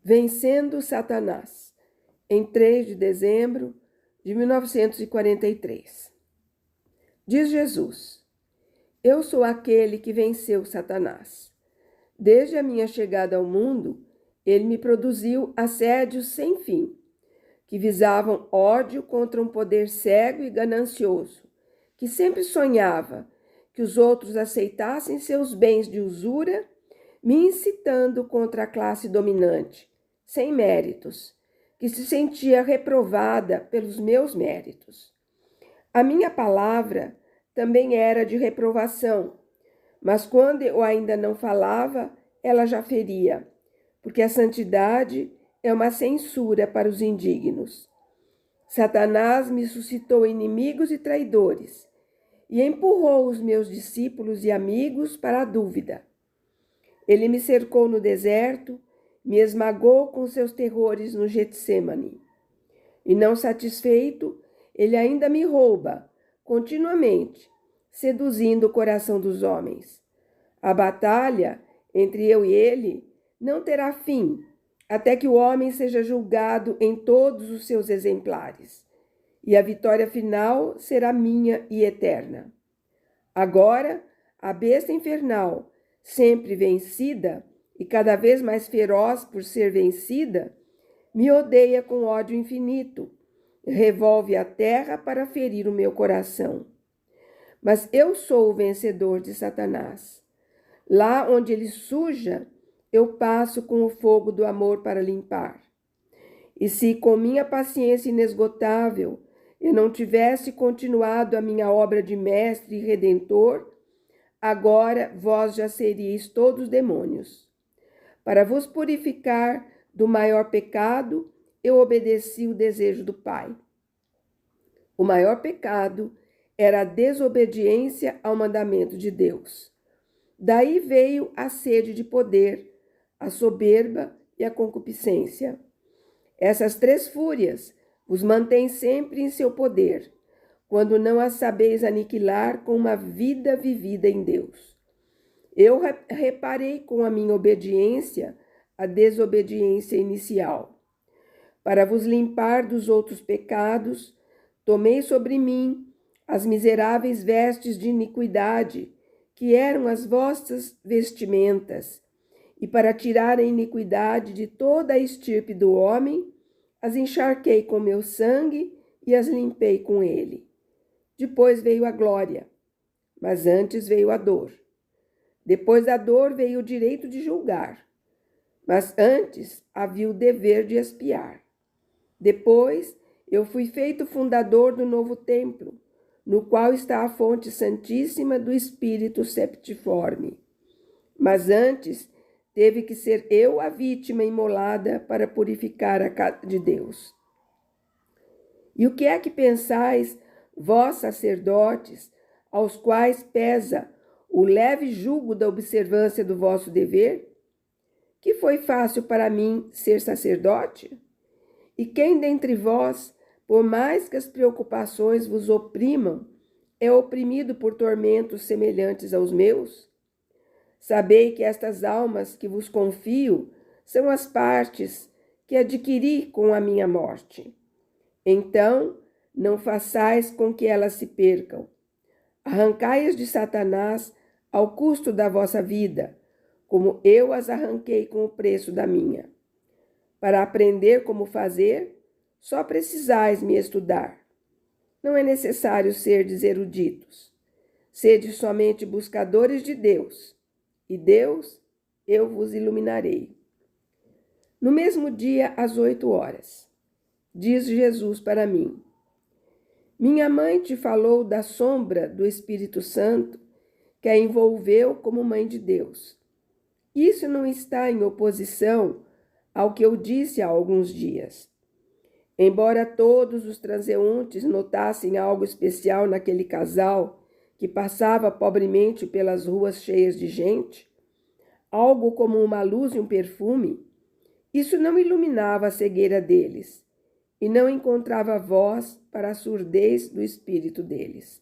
Vencendo Satanás, em 3 de dezembro de 1943. Diz Jesus: Eu sou aquele que venceu Satanás. Desde a minha chegada ao mundo, ele me produziu assédios sem fim, que visavam ódio contra um poder cego e ganancioso, que sempre sonhava que os outros aceitassem seus bens de usura, me incitando contra a classe dominante, sem méritos, que se sentia reprovada pelos meus méritos. A minha palavra também era de reprovação, mas quando eu ainda não falava, ela já feria, porque a santidade é uma censura para os indignos. Satanás me suscitou inimigos e traidores e empurrou os meus discípulos e amigos para a dúvida. Ele me cercou no deserto, me esmagou com seus terrores no Getsêmani. E não satisfeito, ele ainda me rouba, continuamente, seduzindo o coração dos homens. A batalha entre eu e ele não terá fim, até que o homem seja julgado em todos os seus exemplares, e a vitória final será minha e eterna. Agora, a besta infernal, sempre vencida e cada vez mais feroz por ser vencida, me odeia com ódio infinito, revolve a terra para ferir o meu coração. Mas eu sou o vencedor de Satanás. Lá onde ele suja, eu passo com o fogo do amor para limpar. E se com minha paciência inesgotável eu não tivesse continuado a minha obra de mestre e redentor, agora vós já seríeis todos demônios. Para vos purificar do maior pecado, eu obedeci o desejo do Pai. O maior pecado era a desobediência ao mandamento de Deus. Daí veio a sede de poder, a soberba e a concupiscência. Essas três fúrias vos mantêm sempre em seu poder, quando não as sabeis aniquilar com uma vida vivida em Deus. Eu reparei com a minha obediência a desobediência inicial. Para vos limpar dos outros pecados, tomei sobre mim as miseráveis vestes de iniquidade, que eram as vossas vestimentas, e para tirar a iniquidade de toda a estirpe do homem, as encharquei com meu sangue e as limpei com ele. Depois veio a glória, mas antes veio a dor. Depois da dor veio o direito de julgar, mas antes havia o dever de expiar. Depois eu fui feito fundador do novo templo, no qual está a fonte santíssima do Espírito septiforme. Mas antes teve que ser eu a vítima imolada para purificar a casa de Deus. E o que é que pensais, vós sacerdotes, aos quais pesa o leve jugo da observância do vosso dever? Que foi fácil para mim ser sacerdote? E quem dentre vós, por mais que as preocupações vos oprimam, é oprimido por tormentos semelhantes aos meus? Sabei que estas almas que vos confio são as partes que adquiri com a minha morte. Então, não façais com que elas se percam. Arrancai-as de Satanás ao custo da vossa vida, como eu as arranquei com o preço da minha. Para aprender como fazer, só precisais me estudar. Não é necessário serdes eruditos. Sede somente buscadores de Deus, e Deus eu vos iluminarei. No mesmo dia, às 8h, diz Jesus para mim: Minha mãe te falou da sombra do Espírito Santo que a envolveu como mãe de Deus. Isso não está em oposição ao que eu disse há alguns dias. Embora todos os transeuntes notassem algo especial naquele casal que passava pobremente pelas ruas cheias de gente, algo como uma luz e um perfume, isso não iluminava a cegueira deles e não encontrava voz para a surdez do espírito deles.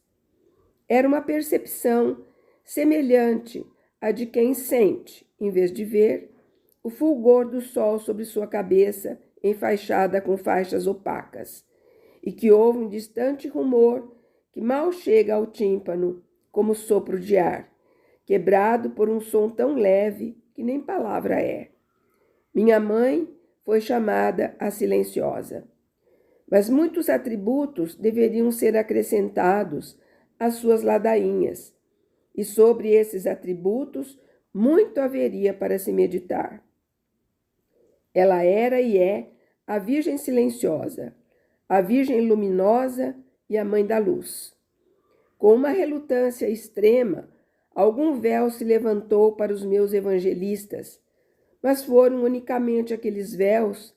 Era uma percepção semelhante à de quem sente, em vez de ver, o fulgor do sol sobre sua cabeça, enfaixada com faixas opacas, e que ouve um distante rumor que mal chega ao tímpano, como sopro de ar, quebrado por um som tão leve que nem palavra é. Minha mãe foi chamada a silenciosa. Mas muitos atributos deveriam ser acrescentados às suas ladainhas, e sobre esses atributos muito haveria para se meditar. Ela era e é a Virgem silenciosa, a Virgem luminosa e a Mãe da Luz. Com uma relutância extrema, algum véu se levantou para os meus evangelistas, mas foram unicamente aqueles véus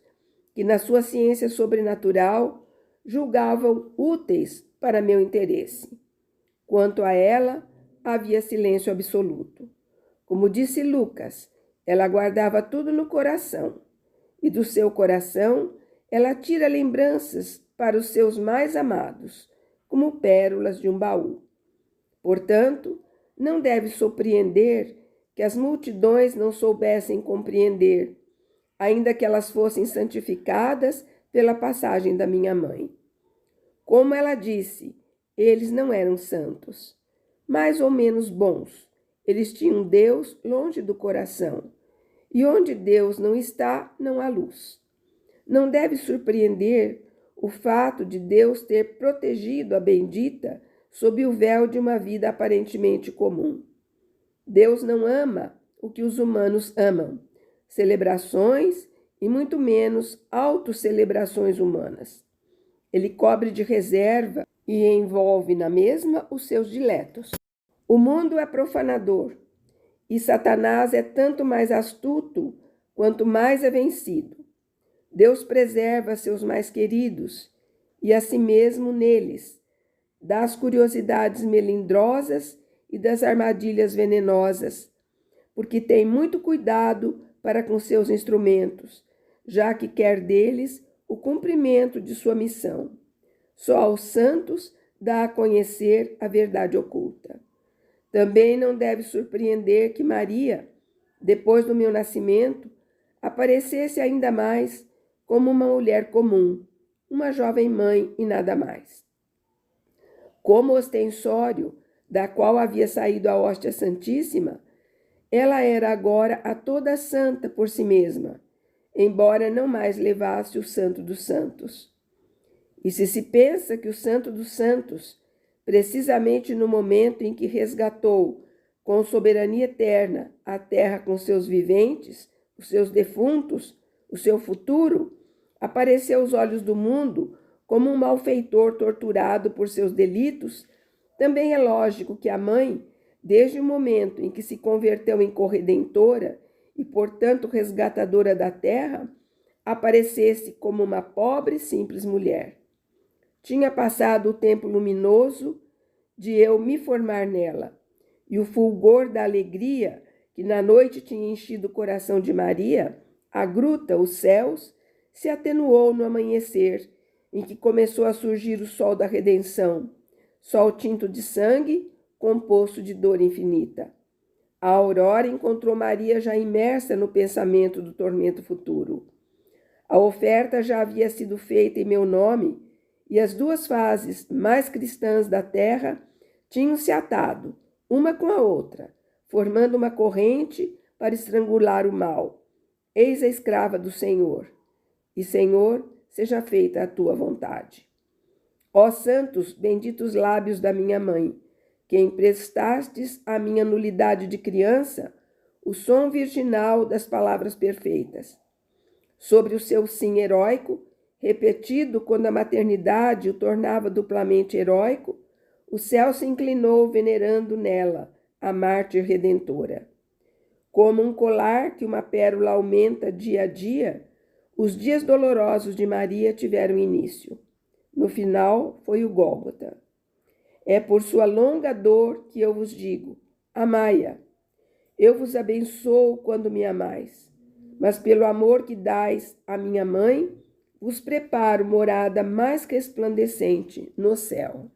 que, na sua ciência sobrenatural, julgavam úteis para meu interesse. Quanto a ela, havia silêncio absoluto. Como disse Lucas, ela guardava tudo no coração, e do seu coração ela tira lembranças para os seus mais amados, como pérolas de um baú. Portanto, não deve surpreender que as multidões não soubessem compreender, ainda que elas fossem santificadas pela passagem da minha mãe. Como ela disse, eles não eram santos, mais ou menos bons. Eles tinham Deus longe do coração, e onde Deus não está, não há luz. Não deve surpreender o fato de Deus ter protegido a bendita sob o véu de uma vida aparentemente comum. Deus não ama o que os humanos amam, celebrações e muito menos autocelebrações humanas. Ele cobre de reserva e envolve na mesma os seus diletos. O mundo é profanador, e Satanás é tanto mais astuto quanto mais é vencido. Deus preserva seus mais queridos e a si mesmo neles, das curiosidades melindrosas e das armadilhas venenosas, porque tem muito cuidado para com seus instrumentos, já que quer deles o cumprimento de sua missão. Só aos santos dá a conhecer a verdade oculta. Também não deve surpreender que Maria, depois do meu nascimento, aparecesse ainda mais como uma mulher comum, uma jovem mãe e nada mais. Como ostensório da qual havia saído a hóstia santíssima, ela era agora a toda santa por si mesma, embora não mais levasse o santo dos santos. E se pensa que o santo dos santos, precisamente no momento em que resgatou com soberania eterna a terra com seus viventes, os seus defuntos, o seu futuro, apareceu aos olhos do mundo como um malfeitor torturado por seus delitos, também é lógico que a mãe, desde o momento em que se converteu em corredentora e, portanto, resgatadora da terra, aparecesse como uma pobre, simples mulher. Tinha passado o tempo luminoso de eu me formar nela, e o fulgor da alegria que na noite tinha enchido o coração de Maria, a gruta, os céus, se atenuou no amanhecer, em que começou a surgir o sol da redenção, sol tinto de sangue, composto de dor infinita. A aurora encontrou Maria já imersa no pensamento do tormento futuro. A oferta já havia sido feita em meu nome, e as duas fases mais cristãs da terra tinham se atado, uma com a outra, formando uma corrente para estrangular o mal. Eis a escrava do Senhor. E, Senhor, seja feita a tua vontade. Ó santos, benditos lábios da minha mãe, que emprestastes à minha nulidade de criança o som virginal das palavras perfeitas. Sobre o seu sim heróico, repetido quando a maternidade o tornava duplamente heróico, o céu se inclinou venerando nela a mártir redentora. Como um colar que uma pérola aumenta dia a dia, os dias dolorosos de Maria tiveram início. No final foi o Gólgota. É por sua longa dor que eu vos digo, amai-a. Eu vos abençoo quando me amais, mas pelo amor que dais à minha mãe, vos preparo morada mais resplandecente no céu.